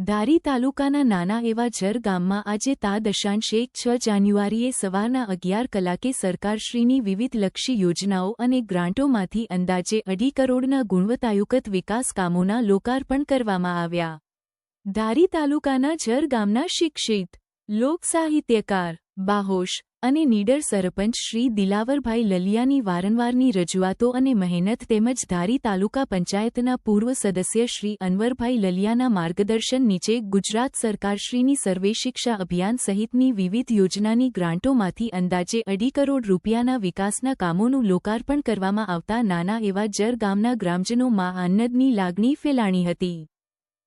ધારી તાલુકાના નાના એવા જર ગામમાં આજે તા 6 જાન્યુઆરીએ સવારના 11 કલાકે સરકારશ્રીની વિવિધલક્ષી યોજનાઓ અને ગ્રાન્ટોમાંથી અંદાજે 2.5 કરોડના ગુણવત્તાયુક્ત વિકાસ કામોના લોકાર્પણ કરવામાં આવ્યા. ધારી તાલુકાના જર ગામના શિક્ષિત, લોકસાહિત્યકાર, બાહોશ અને નીડર સરપંચ શ્રી દિલાવરભાઈ લલિયાની વારંવારની રજૂઆતો અને મહેનત તેમજ ધારી તાલુકા પંચાયતના પૂર્વ સદસ્ય શ્રી અનવરભાઈ લલિયાના માર્ગદર્શન નીચે ગુજરાત સરકારશ્રીની સર્વે શિક્ષા અભિયાન સહિતની વિવિધ યોજનાની ગ્રાન્ટોમાંથી અંદાજે 2.5 કરોડ રૂપિયાના વિકાસના કામોનું લોકાર્પણ કરવામાં આવતા નાના એવા જર ગામના ગ્રામજનોમાં આનંદની લાગણી ફેલાણી હતી.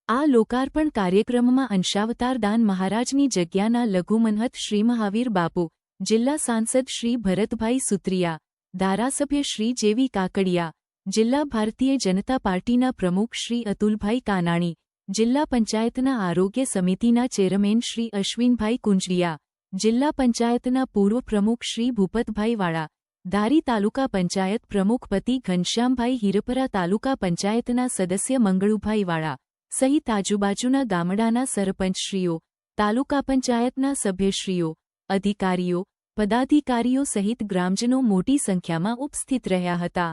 આ લોકાર્પણ કાર્યક્રમમાં અંશાવતાર દાન મહારાજની જગ્યાના લઘુમનહત શ્રી મહાવીર બાપુ, જિલ્લા સાંસદ શ્રી ભરતભાઈ સુત્રિયા, ધારાસભ્ય શ્રી જેવી કાકડિયા, જિલ્લા ભારતીય જનતા પાર્ટીના પ્રમુખ શ્રી અતુલભાઈ કાનાણી, જિલ્લા પંચાયતના આરોગ્ય સમિતિના ચેરમેન શ્રી અશ્વિનભાઈ કુંજડિયા, જિલ્લા પંચાયતના પૂર્વ પ્રમુખ શ્રી ભૂપતભાઈ વાળા, ધારી તાલુકા પંચાયત પ્રમુખ પતિ ઘનશ્યામભાઈ હિરપરા, તાલુકા પંચાયતના સદસ્ય મંગળુભાઈ વાળા સહિત આજુબાજુના ગામડાના સરપંચશ્રીઓ, તાલુકા પંચાયતના સભ્યશ્રીઓ, અધિકારીઓ, પદાધિકારીઓ સહિત ગ્રામજનો મોટી સંખ્યામાં ઉપસ્થિત રહ્યા હતા.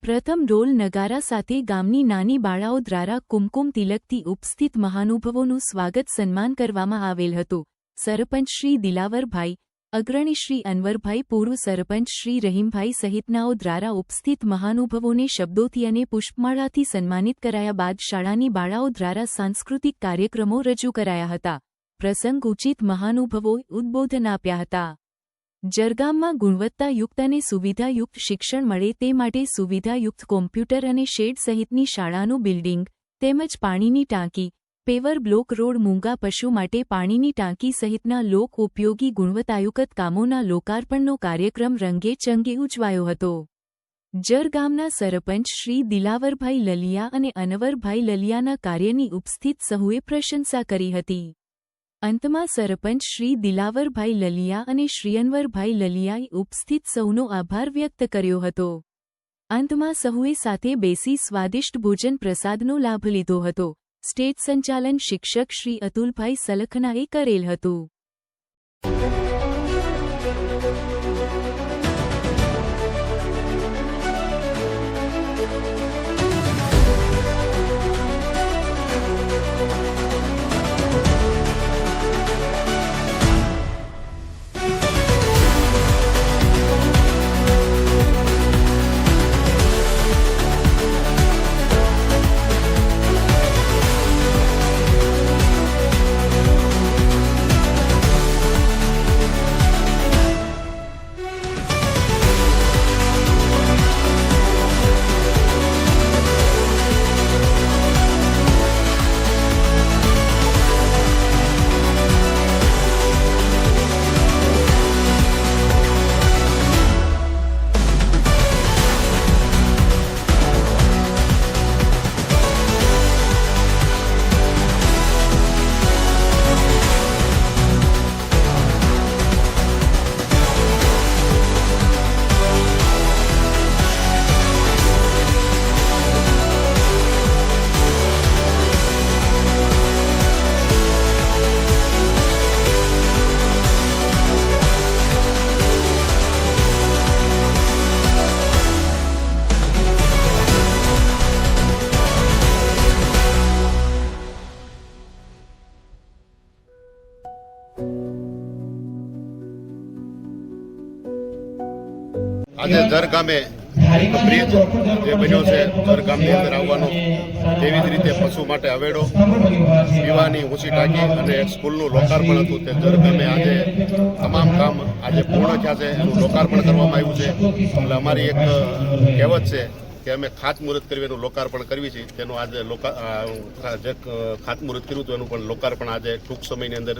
પ્રથમ ઢોલ નગારા સાથે ગામની નાની બાળાઓ દ્વારા કુમકુમ તિલકથી ઉપસ્થિત મહાનુભાવોનું સ્વાગત સન્માન કરવામાં આવેલ હતું. સરપંચ શ્રી દિલાવરભાઈ, અગ્રણી શ્રી અનવરભાઈ, પૂર્વ સરપંચ શ્રી રહીમભાઈ સહિતનાઓ દ્વારા ઉપસ્થિત મહાનુભાવોને શબ્દોથી અને પુષ્પમાળાથી સન્માનિત કરાયા બાદ શાળાની બાળાઓ દ્વારા સાંસ્કૃતિક કાર્યક્રમો રજૂ કરાયા હતા. પ્રસંગ ઉચિત મહાનુભાવોએ ઉદ્બોધન આપ્યા હતા. જરગામમાં ગુણવત્તાયુક્ત અને સુવિધાયુક્ત શિક્ષણ મળે તે માટે સુવિધાયુક્ત કોમ્પ્યુટર અને શેડ સહિતની શાળાનું બિલ્ડિંગ તેમજ પાણીની ટાંકી, પેવર બ્લોક રોડ, મૂંગા પશુ માટે પાણીની ટાંકી સહિતના લોક ઉપયોગી ગુણવત્તાયુક્ત કામોના લોકાર્પણનો કાર્યક્રમ રંગે ચંગે ઉજવાયો હતો. જર ગામના સરપંચ શ્રી દિલાવરભાઈ લલિયા અને અનવરભાઈ લલિયાના કાર્યની ઉપસ્થિત સહુએ પ્રશંસા કરી હતી. અંતમાં સરપંચ શ્રી દિલાવરભાઈ લલિયા અને શ્રી અનવરભાઈ લલિયાએ ઉપસ્થિત સૌનો આભાર વ્યક્ત કર્યો હતો. અંતમાં સહુએ સાથે બેસી સ્વાદિષ્ટ ભોજન પ્રસાદનો લાભ લીધો હતો. સ્ટેજ સંચાલન શિક્ષક શ્રી અતુલભાઈ સલખનાએ કરેલ હતું. આજે જર ગામે બ્રિજ જે બન્યો છે જર ગામની અંદર આવવાનો, તેવી જ રીતે પશુ માટે હવેડો, પીવાની ઊંચી ટાંકી અને એક સ્કૂલનું લોકાર્પણ હતું. તે જર ગામે આજે તમામ કામ આજે પૂર્ણ થયા છે, એનું લોકાર્પણ કરવામાં આવ્યું છે. એટલે અમારી એક કહેવત છે કે અમે ખાતમુહૂર્ત કરી એનું લોકાર્પણ કરવી છે. તેનું આજે જે ખાતમુહૂર્ત કર્યું હતું એનું પણ લોકાર્પણ આજે ટૂંક સમયની અંદર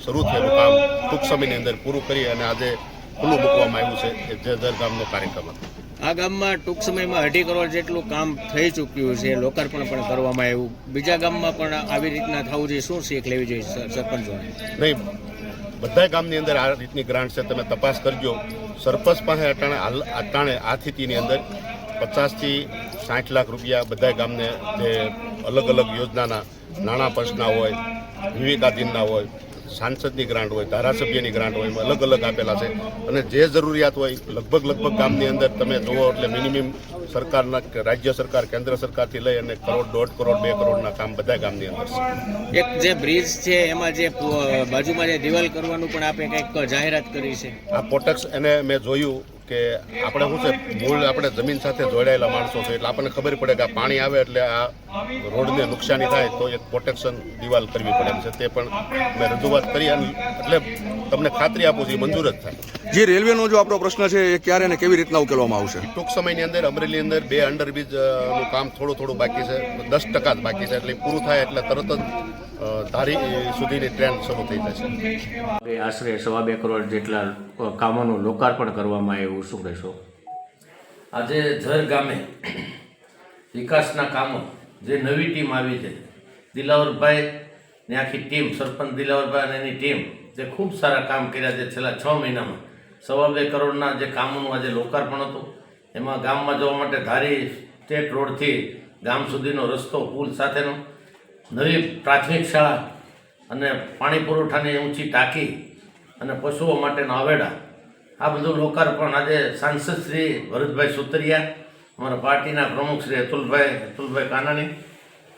શરૂ થયેલું કામ ટૂંક સમયની અંદર પૂરું કરી અને આજે ખુલ્લું મૂકવામાં આવ્યું છે. એ જે જર ગામનો કાર્યક્રમ હતો. આ ગામમાં ટૂંક સમયમાં 2.5 કરોડ જેટલું કામ થઈ ચૂક્યું છે, લોકાર્પણ પણ કરવામાં આવ્યું. બીજા ગામમાં પણ આવી રીતના થવું જોઈએ, શું શીખ લેવી જોઈએ સરપંચોને? નહીં, બધા ગામની અંદર આ રીતની ગ્રાન્ટ છે, તમે તપાસ કરજો. સરપંચ પાસે અટાણે આ સ્થિતિની અંદર 50 થી 60 લાખ રૂપિયા બધા ગામને જે અલગ અલગ યોજનાના નાણાં પંચના હોય, વિવેકાધીનના હોય, સાંસદની ગ્રાન્ટ હોય, ધારાસભ્યની ગ્રાન્ટ હોય, એમાં અલગ અલગ આપેલા છે. અને જે જરૂરિયાત હોય લગભગ ગામની અંદર તમે જુઓ એટલે મિનિમમ સરકારના રાજ્ય સરકાર કેન્દ્ર સરકારથી લઈ અને કરોડ, 1.5 કરોડ, 2 કરોડના કામ બધા ગામની અંદર છે. એક જે બ્રિજ છે એમાં જે બાજુમાં જે દિવાલ કરવાનું પણ આપે કંઈક જાહેરાત કરી છે. આ કોટેક્સ એને મેં જોયું કે આપણે શું છે મૂળ આપણે જમીન સાથે જોડાયેલા માણસો છે એટલે આપણને ખબર પડે કે આ પાણી આવે એટલે આ રોડને નુકસાની થાય તો એક પ્રોટેક્શન દિવાલ કરવી પડે એમ છે. તે પણ મેં રજૂઆત કરી અને એટલે તમને ખાતરી આપું છું એ મંજૂર જ થાય. જે રેલવેનો જો આપણો પ્રશ્ન છે એ ક્યારે અને કેવી રીતના ઉકેલવામાં આવશે? ટૂંક સમયની અંદર અમરેલીની અંદર 2 અંડરબ્રિજનું કામ થોડું બાકી છે, 10% જ બાકી છે. એટલે પૂરું થાય એટલે તરત જ ધારી સુધીની ટ્રેન શરૂ થઈ જશે. આશરે 2.25 કરોડ જેટલા કામોનું લોકાર્પણ કરવામાં આવ્યું, શું કહેશો? આજે ઝર ગામે વિકાસના કામો જે નવી ટીમ આવી છે, દિલાવરભાઈ ને આખી ટીમ, સરપંચ દિલાવરભાઈ અને એની ટીમ જે ખૂબ સારા કામ કર્યા છે છેલ્લા 6 મહિનામાં. 2.25 કરોડના જે કામોનું આજે લોકાર્પણ હતું. એમાં ગામમાં જવા માટે ધારી સ્ટેટ રોડથી ગામ સુધીનો રસ્તો, પુલ સાથેનો, નવી પ્રાથમિક શાળા અને પાણી પુરવઠાની ઊંચી ટાંકી અને પશુઓ માટેના આવેડા, આ બધું લોકાર્પણ આજે સાંસદ શ્રી ભરતભાઈ સુતરિયા, અમારા પાર્ટીના પ્રમુખ શ્રી અતુલભાઈ કાનાણી,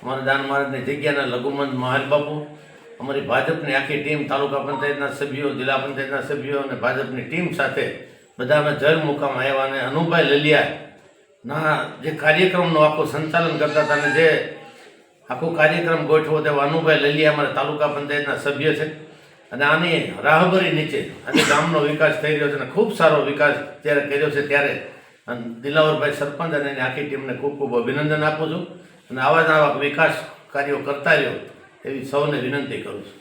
અમારા દાન મહારાજની જગ્યાના લઘુમંત મહાલબાપુ, અમારી ભાજપની આખી ટીમ, તાલુકા પંચાયતના સભ્યો, જિલ્લા પંચાયતના સભ્યો અને ભાજપની ટીમ સાથે બધા અમે ઝર મુકામ આવ્યા. અને અનુભાઈ લલિયાના જે કાર્યક્રમનું આખું સંચાલન કરતા હતા અને જે આખો કાર્યક્રમ ગોઠવો તેવા અનુભાઈ લલિયા અમારા તાલુકા પંચાયતના સભ્ય છે. અને આની રાહબરી નીચે આજે ગામનો વિકાસ થઈ રહ્યો છે અને ખૂબ સારો વિકાસ જ્યારે કર્યો છે. ત્યારે દિલાવરભાઈ સરપંચ અને એની આખી ટીમને ખૂબ અભિનંદન આપું છું અને આવા વિકાસ કાર્યો કરતા રહ્યો એવી સૌને વિનંતી કરું છું.